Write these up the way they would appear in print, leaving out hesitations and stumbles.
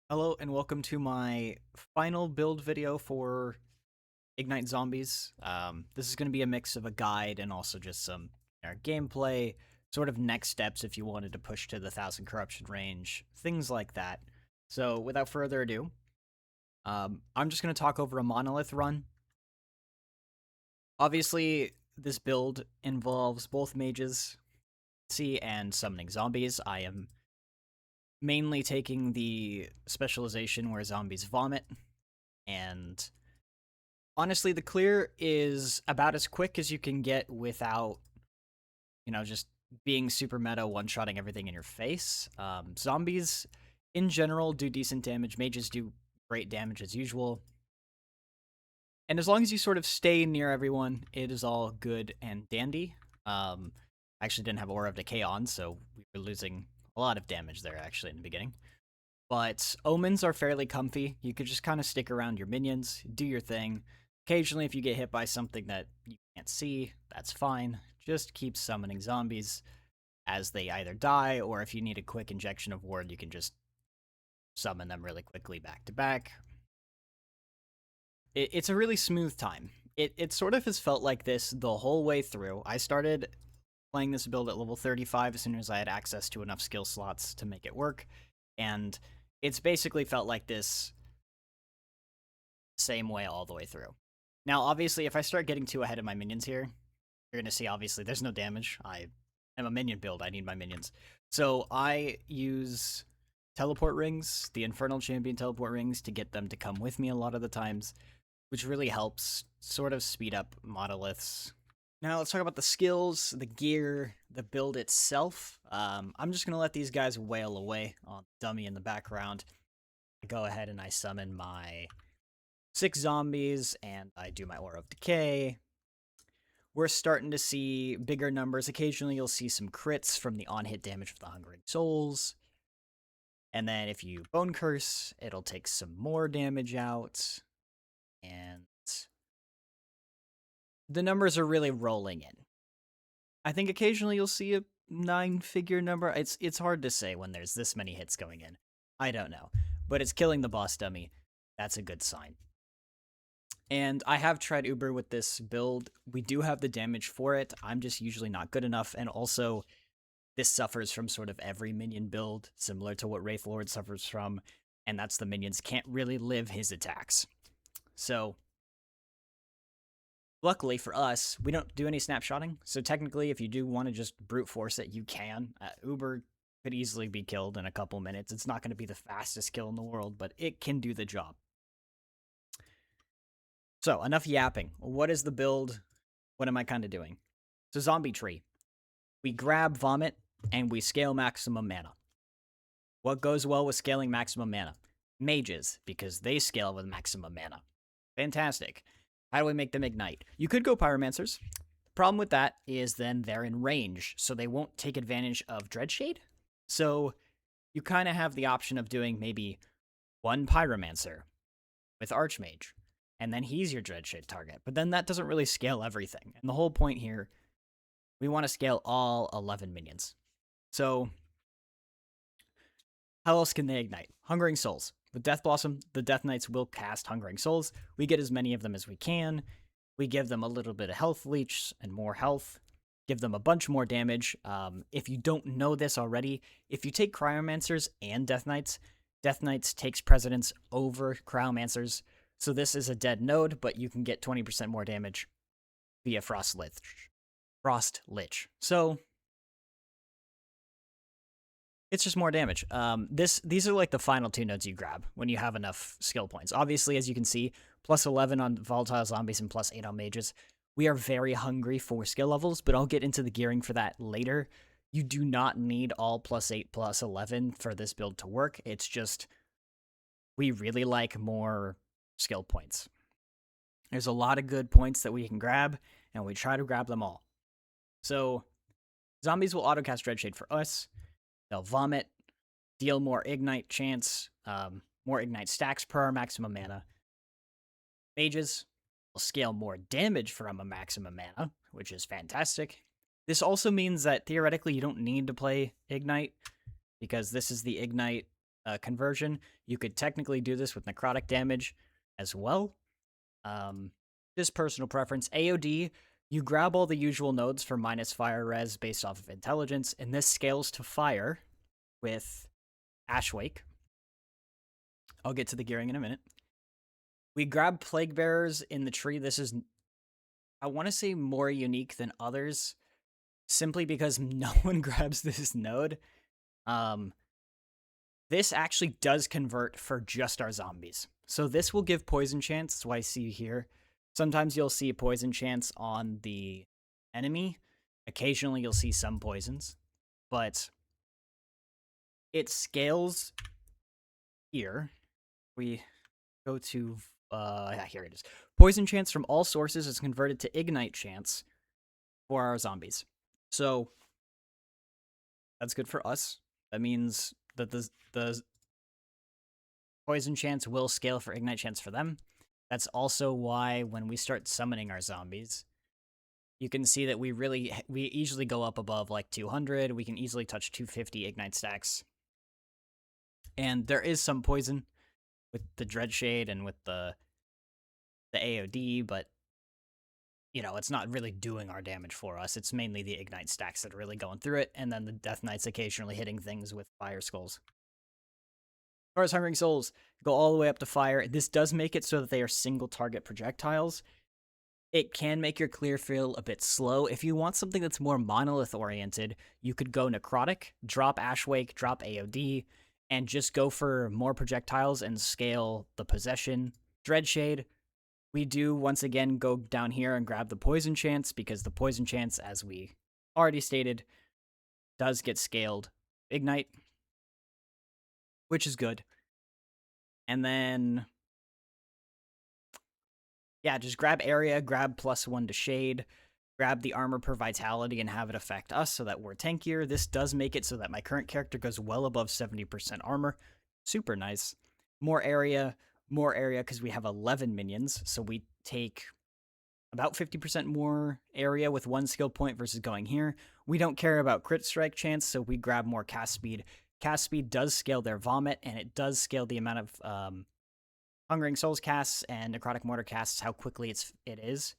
Hello and welcome to my final build video for Ignite Zombies. This is going to be a mix of a guide and also just some gameplay, sort of next steps if you wanted to push to the 1000 corruption range, things like that. So without further ado, I'm just going to talk over a monolith run. Obviously, this build involves both mages, and summoning zombies. I am mainly taking the specialization where zombies vomit, and honestly, the clear is about as quick as you can get without, just being super meta, one-shotting everything in your face. Zombies, in general, do decent damage. Mages do great damage as usual. And as long as you sort of stay near everyone, it is all good and dandy. I actually didn't have Aura of Decay on, so we were losing a lot of damage there, actually, in the beginning. But omens are fairly comfy. You could just kind of stick around your minions, do your thing. Occasionally, if you get hit by something that you can't see, that's fine. Just keep summoning zombies as they either die, or if you need a quick injection of ward, you can just summon them really quickly back to back. It's a really smooth time. It sort of has felt like this the whole way through. I started playing this build at level 35 as soon as I had access to enough skill slots to make it work, and it's basically felt like this same way all the way through. Now, obviously, if I start getting too ahead of my minions here, you're going to see, obviously, there's no damage. I am a minion build. I need my minions. So I use teleport rings, the Infernal Champion teleport rings, to get them to come with me a lot of the times, which really helps sort of speed up monoliths. Now, let's talk about the skills, the gear, the build itself. I'm just going to let these guys wail away on the dummy in the background. I go ahead and I summon my 6 zombies, and I do my Aura of Decay. We're starting to see bigger numbers. Occasionally, you'll see some crits from the on-hit damage of the Hungering Souls. And then if you Bone Curse, it'll take some more damage out. And the numbers are really rolling in. I think occasionally you'll see a 9-figure number. It's hard to say when there's this many hits going in. I don't know. But it's killing the boss dummy. That's a good sign. And I have tried Uber with this build. We do have the damage for it. I'm just usually not good enough. And also, this suffers from sort of every minion build, similar to what Wraith Lord suffers from. And that's the minions can't really live his attacks. So, luckily for us, we don't do any snapshotting. So technically, if you do want to just brute force it, you can. Uber could easily be killed in a couple minutes. It's not going to be the fastest kill in the world, but it can do the job. So, enough yapping. What is the build? What am I kind of doing? So, zombie tree. We grab vomit and we scale maximum mana. What goes well with scaling maximum mana? Mages, because they scale with maximum mana. Fantastic. How do we make them ignite? You could go pyromancers. The problem with that is then they're in range, so they won't take advantage of Dreadshade. So you kind of have the option of doing maybe one pyromancer with Archmage, and then he's your Dreadshade target. But then that doesn't really scale everything. And the whole point here, we want to scale all 11 minions. So how else can they ignite? Hungering Souls. With Death Blossom, the Death Knights will cast Hungering Souls. We get as many of them as we can. We give them a little bit of health leech and more health. Give them a bunch more damage. If you don't know this already, if you take Cryomancers and Death Knights takes precedence over Cryomancers. So this is a dead node, but you can get 20% more damage via Frost Lich. So it's just more damage. These are like the final 2 nodes you grab when you have enough skill points. Obviously, as you can see, plus 11 on volatile zombies and plus 8 on mages. We are very hungry for skill levels, but I'll get into the gearing for that later. You do not need all plus 8, plus 11 for this build to work. It's just, we really like more skill points. There's a lot of good points that we can grab, and we try to grab them all. So, zombies will autocast Dreadshade for us. They'll vomit, deal more ignite chance, more ignite stacks per our maximum mana. Mages will scale more damage from a maximum mana, which is fantastic. This also means that theoretically you don't need to play ignite, because this is the ignite conversion. You could technically do this with necrotic damage as well. Just personal preference. AOD, you grab all the usual nodes for minus fire res based off of intelligence, and this scales to fire with Ashwake. I'll get to the gearing in a minute. We grab Plague Bearers in the tree. This is, I want to say, more unique than others, simply because no one grabs this node. This actually does convert for just our zombies. So this will give poison chance. That's why I see here. Sometimes you'll see poison chance on the enemy. Occasionally you'll see some poisons. But it scales here. We go to, here it is. Poison chance from all sources is converted to ignite chance for our zombies. So that's good for us. That means that the poison chance will scale for ignite chance for them. That's also why when we start summoning our zombies, you can see that we easily go up above like 200. We can easily touch 250 ignite stacks. And there is some poison with the Dreadshade and with the AOD, but you know, it's not really doing our damage for us. It's mainly the ignite stacks that are really going through it, and then the Death Knights occasionally hitting things with Fire Skulls. As far as Hungering Souls, go all the way up to fire. This does make it so that they are single target projectiles. It can make your clear feel a bit slow. If you want something that's more monolith oriented, you could go Necrotic, drop Ashwake, drop AOD, and just go for more projectiles and scale the possession. Dreadshade, we do once again go down here and grab the poison chance, because the poison chance, as we already stated, does get scaled ignite, which is good. And then, yeah, just grab area, grab +1 to shade, grab the armor per vitality and have it affect us so that we're tankier. This does make it so that my current character goes well above 70% armor. Super nice. More area because we have 11 minions, so we take about 50% more area with 1 skill point versus going here. We don't care about crit strike chance, so we grab more cast speed. Cast speed does scale their vomit, and it does scale the amount of Hungering Souls casts and Necrotic Mortar casts, how quickly it is.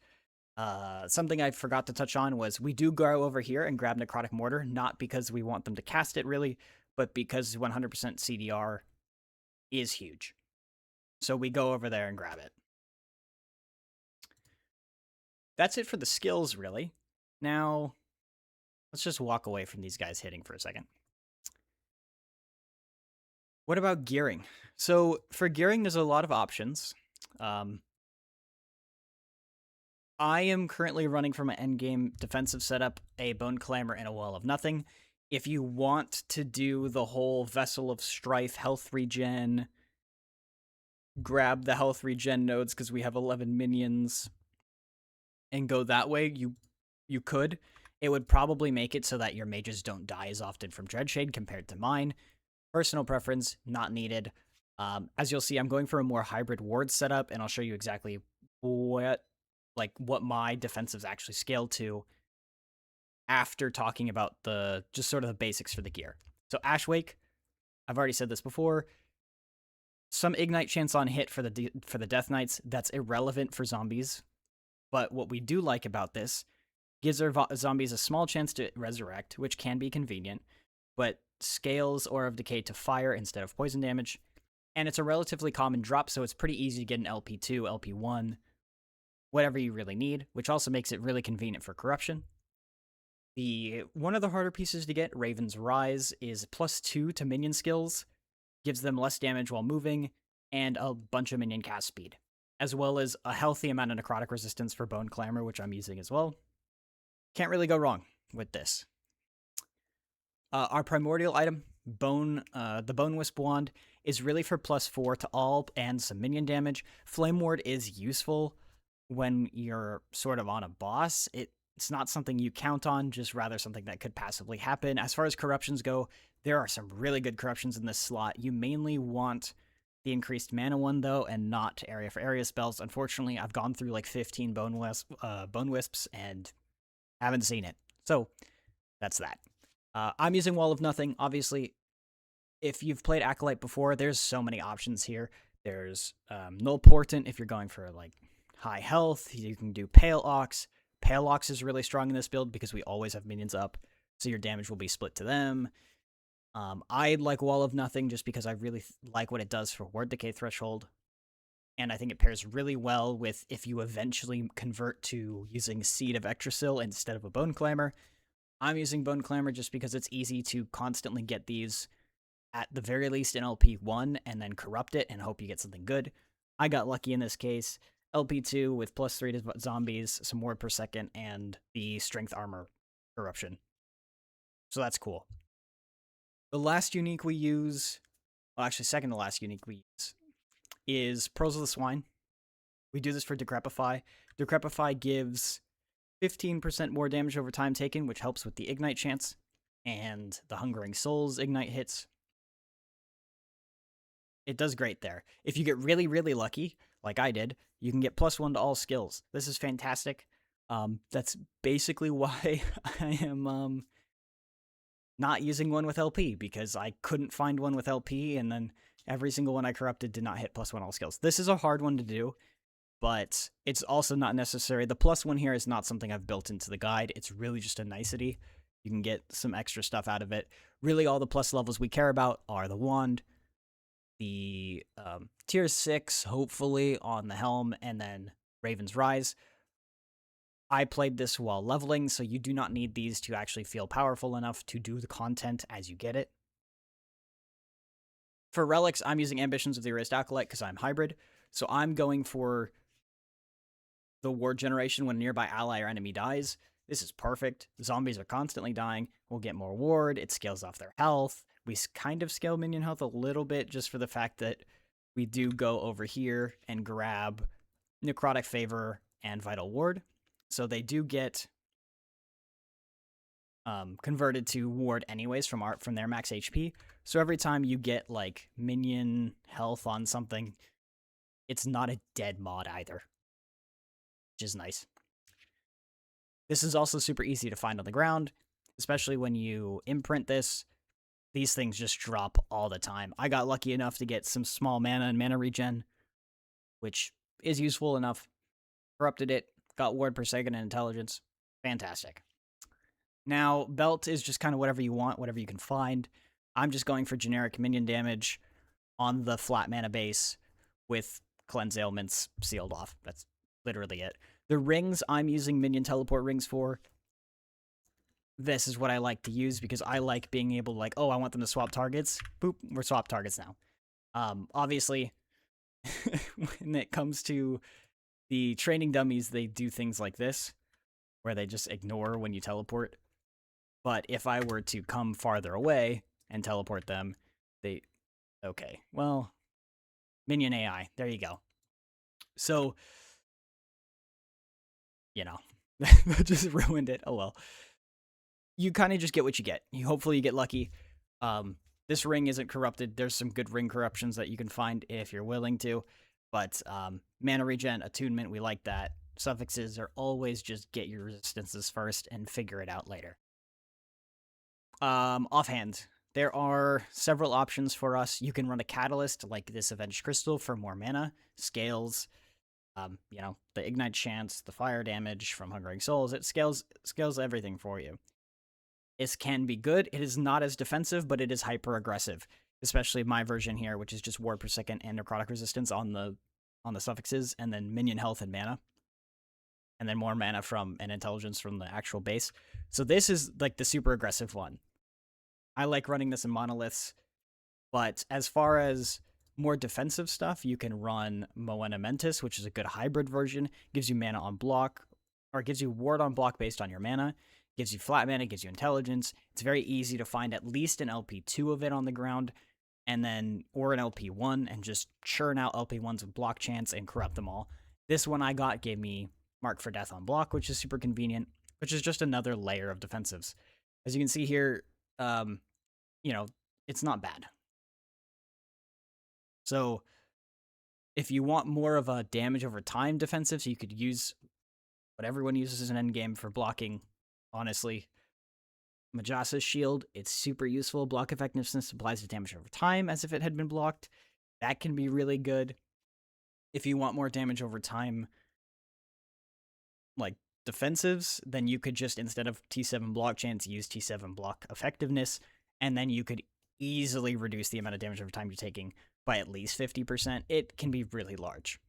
Something I forgot to touch on was we do go over here and grab Necrotic Mortar, not because we want them to cast it really, but because 100% CDR is huge. So we go over there and grab it. That's it for the skills, really. Now, let's just walk away from these guys hitting for a second. What about gearing? So for gearing, there's a lot of options. I am currently running from an endgame defensive setup, a Bone Clamor, and a Wall of Nothing. If you want to do the whole Vessel of Strife health regen, grab the health regen nodes because we have 11 minions, and go that way, you could. It would probably make it so that your mages don't die as often from Dreadshade compared to mine. Personal preference, not needed. As you'll see, I'm going for a more hybrid ward setup, and I'll show you exactly what my defensives actually scale to after talking about just sort of the basics for the gear. So Ashwake, I've already said this before. Some ignite chance on hit for the Death Knights. That's irrelevant for zombies. But what we do like about this gives our zombies a small chance to resurrect, which can be convenient, but scales Aura of Decay to fire instead of poison damage. And it's a relatively common drop, so it's pretty easy to get an LP2, LP1, whatever you really need, which also makes it really convenient for corruption. One of the harder pieces to get, Raven's Rise, is +2 to minion skills, gives them less damage while moving, and a bunch of minion cast speed, as well as a healthy amount of necrotic resistance for Bone Clamor, which I'm using as well. Can't really go wrong with this. Our primordial item, the Bone Wisp Wand, is really for +4 to all and some minion damage. Flame Ward is useful when you're sort of on a boss. It's not something you count on, just rather something that could passively happen. As far as corruptions go, there are some really good corruptions in this slot. You mainly want the increased mana one, though, and not area for area spells. Unfortunately, I've gone through like 15 Bone Wisps and haven't seen it. So, that's that. I'm using Wall of Nothing. Obviously, If you've played Acolyte before, there's so many options here. There's Null Portent if you're going for like high health. You can do Pale Ox. Pale Ox is really strong in this build because we always have minions up, so your damage will be split to them. I like Wall of Nothing just because I really like what it does for Ward Decay Threshold. And I think it pairs really well with if you eventually convert to using Seed of Yggdrasil instead of a Bone Clamor. I'm using Bone Clamor just because it's easy to constantly get these at the very least in LP1 and then corrupt it and hope you get something good. I got lucky in this case. LP2 with +3 to zombies, some ward per second, and the strength armor corruption. So that's cool. The last unique we use, well, actually, second to last unique we use, is Pearls of the Swine. We do this for Decrepify. Decrepify gives 15% more damage over time taken, which helps with the Ignite chance, and the Hungering Souls Ignite hits. It does great there. If you get really, really lucky, like I did, you can get +1 to all skills. This is fantastic. That's basically why I am not using one with LP, because I couldn't find one with LP, and then every single one I corrupted did not hit +1 all skills. This is a hard one to do, but it's also not necessary. The +1 here is not something I've built into the guide. It's really just a nicety. You can get some extra stuff out of it. Really, all the plus levels we care about are the Wand, the tier 6, hopefully, on the Helm, and then Raven's Rise. I played this while leveling, so you do not need these to actually feel powerful enough to do the content as you get it. For relics, I'm using Ambitions of the Erased Acolyte because I'm hybrid, so I'm going for the ward generation when a nearby ally or enemy dies. This is perfect. Zombies are constantly dying. We'll get more ward. It scales off their health. We kind of scale minion health a little bit just for the fact that we do go over here and grab Necrotic Favor and Vital Ward. So they do get converted to ward anyways from their max HP. So every time you get like minion health on something, it's not a dead mod either, which is nice. This is also super easy to find on the ground, especially when you imprint this. These things just drop all the time. I got lucky enough to get some small mana and mana regen, which is useful enough. Corrupted it, got ward per second and intelligence. Fantastic. Now, belt is just kind of whatever you want, whatever you can find. I'm just going for generic minion damage on the flat mana base with cleanse ailments sealed off. That's literally it. The rings I'm using minion teleport rings for. This is what I like to use because I like being able to, like, oh, I want them to swap targets. Boop, we're swap targets now. Obviously, when it comes to the training dummies, they do things like this, where they just ignore when you teleport. But if I were to come farther away and teleport them, they... Okay, well, minion AI, there you go. So, you know, that just ruined it. Oh well. You kind of just get what you get. Hopefully you get lucky. This ring isn't corrupted. There's some good ring corruptions that you can find if you're willing to. But mana regen, attunement, we like that. Suffixes are always just get your resistances first and figure it out later. Offhand, there are several options for us. You can run a catalyst like this Avenged Crystal for more mana, scales, you know, the ignite chance, the fire damage from Hungering Souls. It scales everything for you. It can be good. It is not as defensive, but it is hyper aggressive. Especially my version here, which is just ward per second and necrotic resistance on the suffixes, and then minion health and mana. And then more mana from and intelligence from the actual base. So this is like the super aggressive one. I like running this in monoliths, but as far as more defensive stuff, you can run Moena Mentis, which is a good hybrid version. Gives you mana on block, or gives you ward on block based on your mana. Gives you flat mana, gives you intelligence. It's very easy to find at least an LP2 of it on the ground, and then or an LP1, and just churn out LP1s with block chance and corrupt them all. This one I got gave me Mark for Death on block, which is super convenient, which is just another layer of defensives. As you can see here, you know, it's not bad. So if you want more of a damage over time defensive, so you could use what everyone uses as an endgame for blocking, honestly, Majasa's Shield, it's super useful. Block effectiveness applies to damage over time as if it had been blocked. That can be really good. If you want more damage over time, like defensives, then you could just, instead of T7 block chance, use T7 block effectiveness, and then you could easily reduce the amount of damage over time you're taking by at least 50%. It can be really large.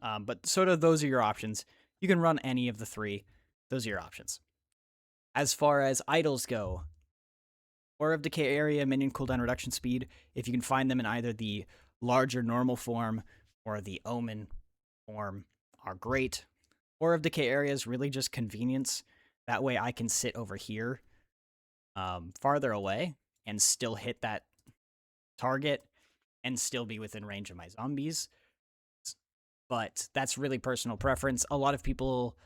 But sort of those are your options. You can run any of the three. Those are your options. As far as idols go, Aura of Decay area, minion cooldown reduction speed, if you can find them in either the larger normal form or the Omen form, are great. Aura of Decay area is really just convenience. That way I can sit over here farther away and still hit that target and still be within range of my zombies. But that's really personal preference. A lot of people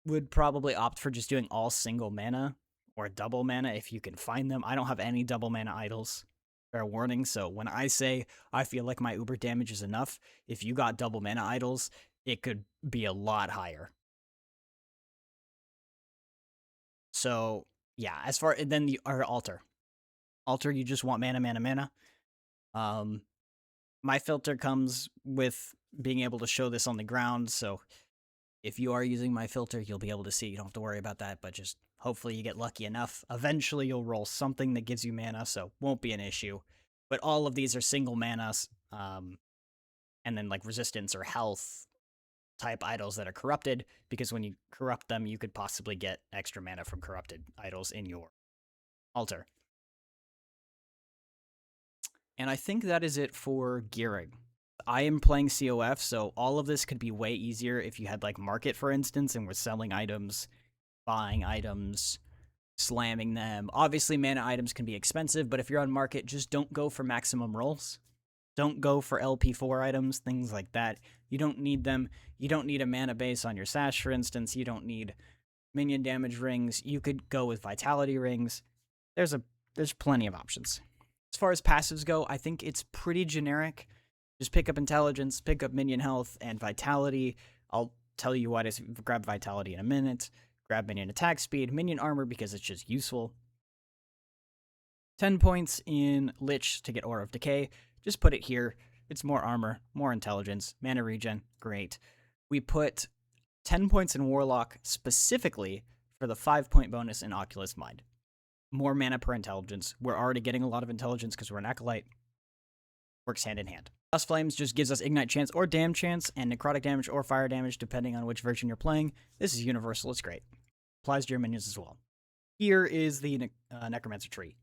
would probably opt for just doing all single mana or double mana if you can find them. I don't have any double mana idols, fair warning. So when I say I feel like my uber damage is enough, if you got double mana idols, it could be a lot higher. So yeah, as far then our altar. Altar, you just want mana, mana, mana. My filter comes with being able to show this on the ground, so if you are using my filter, you'll be able to see. You don't have to worry about that, but just hopefully you get lucky enough. Eventually you'll roll something that gives you mana, so won't be an issue. But all of these are single mana, and then like resistance or health type idols that are corrupted, because when you corrupt them, you could possibly get extra mana from corrupted idols in your altar. And I think that is it for gearing. I am playing COF, so all of this could be way easier if you had like Market, for instance, and we're selling items, buying items, slamming them. Obviously, mana items can be expensive, but if you're on Market, just don't go for maximum rolls. Don't go for LP4 items, things like that. You don't need them. You don't need a mana base on your Sash, for instance. You don't need minion damage rings. You could go with Vitality rings. There's plenty of options. As far as passives go, I think it's pretty generic. Just pick up Intelligence, pick up Minion Health, and Vitality. I'll tell you why to grab Vitality in a minute. Grab Minion Attack Speed, Minion Armor because it's just useful. 10 points in Lich to get Aura of Decay. Just put it here. It's more armor, more intelligence, mana regen, great. We put 10 points in Warlock specifically for the 5-point bonus in Oculus Mind. More mana per intelligence. We're already getting a lot of intelligence because we're an Acolyte. Works hand in hand. Dust Flames just gives us Ignite chance or Dam chance, and Necrotic damage or Fire damage depending on which version you're playing. This is universal, it's great. Applies to your minions as well. Here is the Necromancer tree.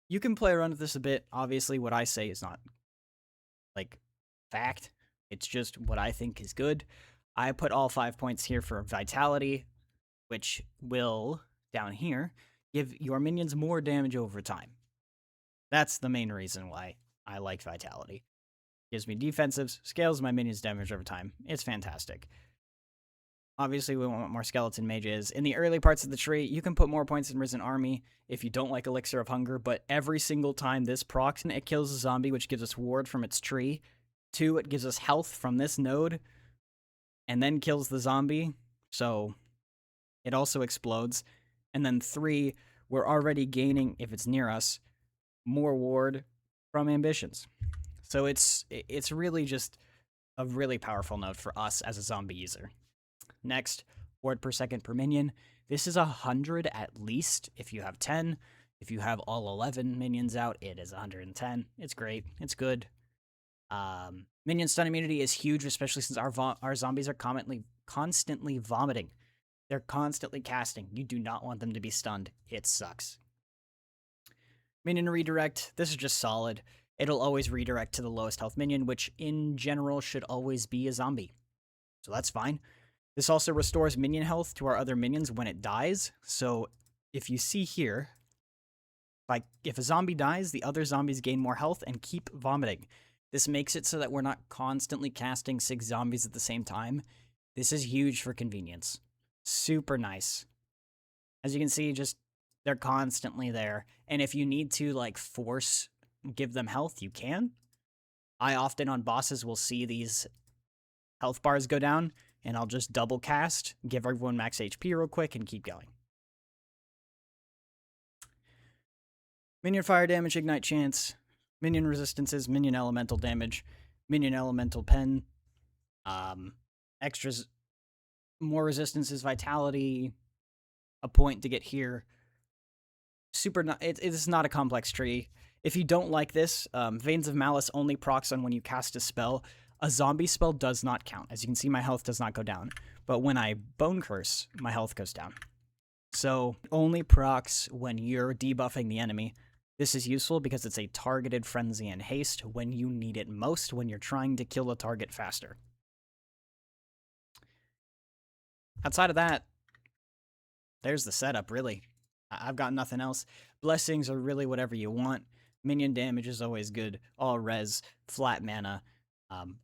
You can play around with this a bit. Obviously, what I say is not, like, fact. It's just what I think is good. I put all 5 points here for Vitality, which will, down here, give your minions more damage over time. That's the main reason why I like Vitality. Gives me defensives, scales my minions' damage over time. It's fantastic. Obviously, we want more Skeleton Mages. In the early parts of the tree, you can put more points in Risen Army if you don't like Elixir of Hunger, but every single time this procs, it kills a zombie, which gives us Ward from its tree. 2, it gives us health from this node, and then kills the zombie, so it also explodes. And then 3, we're already gaining, if it's near us, more Ward from Ambitions. So it's really just a really powerful node for us as a zombie user. Next, ward per second per minion. This is 100 at least if you have 10. If you have all 11 minions out, it is 110. It's great. It's good. Minion stun immunity is huge, especially since our zombies are constantly vomiting. They're constantly casting. You do not want them to be stunned. It sucks. Minion redirect. This is just solid. It'll always redirect to the lowest health minion, which in general should always be a zombie. So that's fine. This also restores minion health to our other minions when it dies. So if you see here, like if a zombie dies, the other zombies gain more health and keep vomiting. This makes it so that we're not constantly casting 6 zombies at the same time. This is huge for convenience. Super nice. As you can see, just they're constantly there. And if you need to like force give them health, you can. I often on bosses will see these health bars go down, and I'll just double cast, give everyone max HP real quick, and keep going. Minion fire damage, ignite chance, minion resistances, minion elemental damage, minion elemental pen, extras, more resistances, vitality, a point to get here. It's not a complex tree. If you don't like this, Veins of Malice only procs on when you cast a spell. A zombie spell does not count. As you can see, my health does not go down. But when I Bone Curse, my health goes down. So only procs when you're debuffing the enemy. This is useful because it's a targeted frenzy and haste when you need it most, when you're trying to kill a target faster. Outside of that, there's the setup, really. I've got nothing else. Blessings are really whatever you want. Minion damage is always good. All res, flat mana.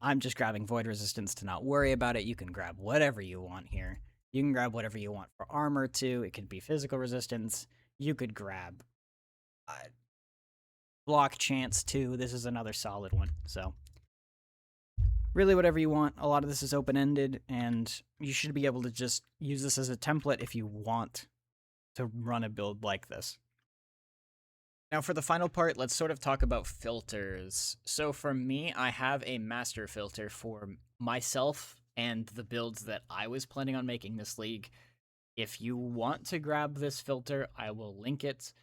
I'm just grabbing Void Resistance to not worry about it. You can grab whatever you want here. You can grab whatever you want for armor, too. It could be physical resistance. You could grab block chance, too. This is another solid one. So, really whatever you want. A lot of this is open-ended, and you should be able to just use this as a template if you want to run a build like this. Now for the final part, let's sort of talk about filters. So for me, I have a master filter for myself and the builds that I was planning on making this league. If you want to grab this filter, I will link it.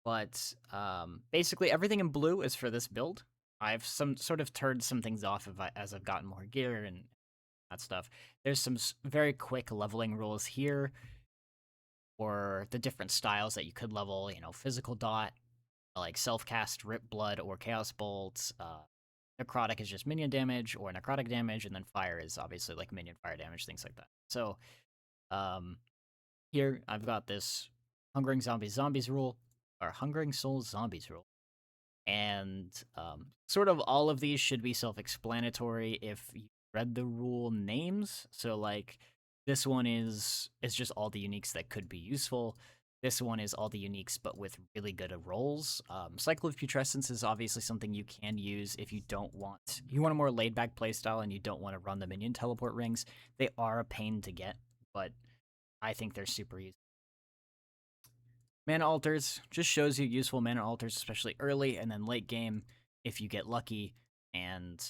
But basically everything in blue is for this build. I've sort of turned some things off as I've gotten more gear and that stuff. There's some very quick leveling rules here, or the different styles that you could level, physical dot, like self-cast, Rip Blood, or Chaos Bolt. Necrotic is just minion damage or necrotic damage, and then fire is obviously like minion fire damage, things like that. So here I've got this Hungering Zombies rule, or Hungering Souls Zombies rule. And sort of all of these should be self-explanatory if you read the rule names. So like this one is just all the uniques that could be useful. This one is all the uniques, but with really good rolls. Cycle of Putrescence is obviously something you can use if you want a more laid-back playstyle and you don't want to run the minion teleport rings. They are a pain to get, but I think they're super easy. Mana Altars just shows you useful mana altars, especially early and then late game if you get lucky and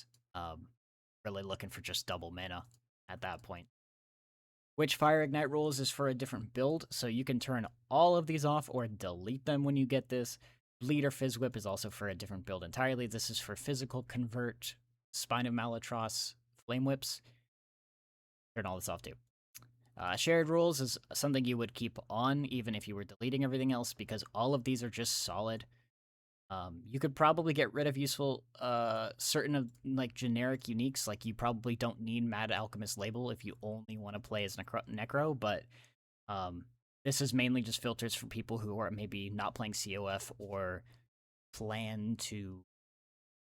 really looking for just double mana at that point. Which Fire Ignite rules is for a different build, so you can turn all of these off or delete them when you get this. Bleed or Fizz Whip is also for a different build entirely. This is for physical convert, Spine of Malatros, Flame Whips. Turn all this off too. Shared rules is something you would keep on even if you were deleting everything else, because all of these are just solid. You could probably get rid of useful, certain of like generic uniques. Like you probably don't need Mad Alchemist Label if you only want to play as Necro, but this is mainly just filters for people who are maybe not playing COF or plan to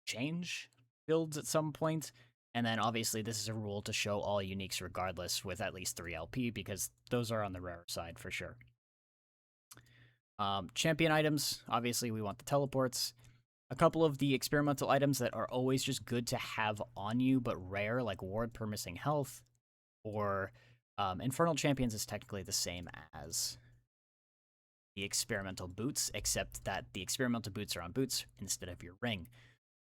change builds at some point. And then obviously this is a rule to show all uniques regardless with at least 3 LP, because those are on the rarer side for sure. Champion items, obviously we want the teleports. A couple of the experimental items that are always just good to have on you but rare, like Ward per Missing Health, or Infernal Champions is technically the same as the experimental boots, except that the experimental boots are on boots instead of your ring.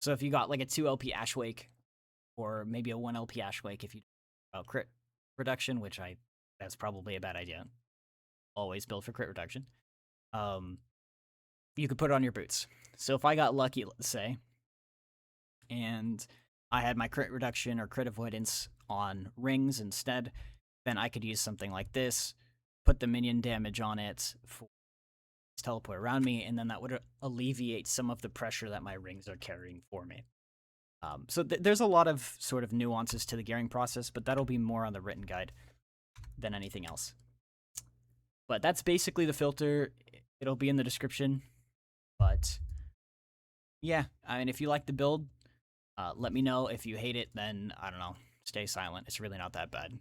So if you got like a 2 LP Ashwake, or maybe a 1 LP Ashwake if you about crit reduction, which that's probably a bad idea. Always build for crit reduction. You could put it on your boots. So if I got lucky, let's say, and I had my crit reduction or crit avoidance on rings instead, then I could use something like this, put the minion damage on it for teleport around me, and then that would alleviate some of the pressure that my rings are carrying for me. So there's a lot of sort of nuances to the gearing process, but that'll be more on the written guide than anything else. But that's basically the filter. It'll be in the description. But yeah, I mean, if you like the build, let me know. If you hate it, then I don't know, stay silent. It's really not that bad.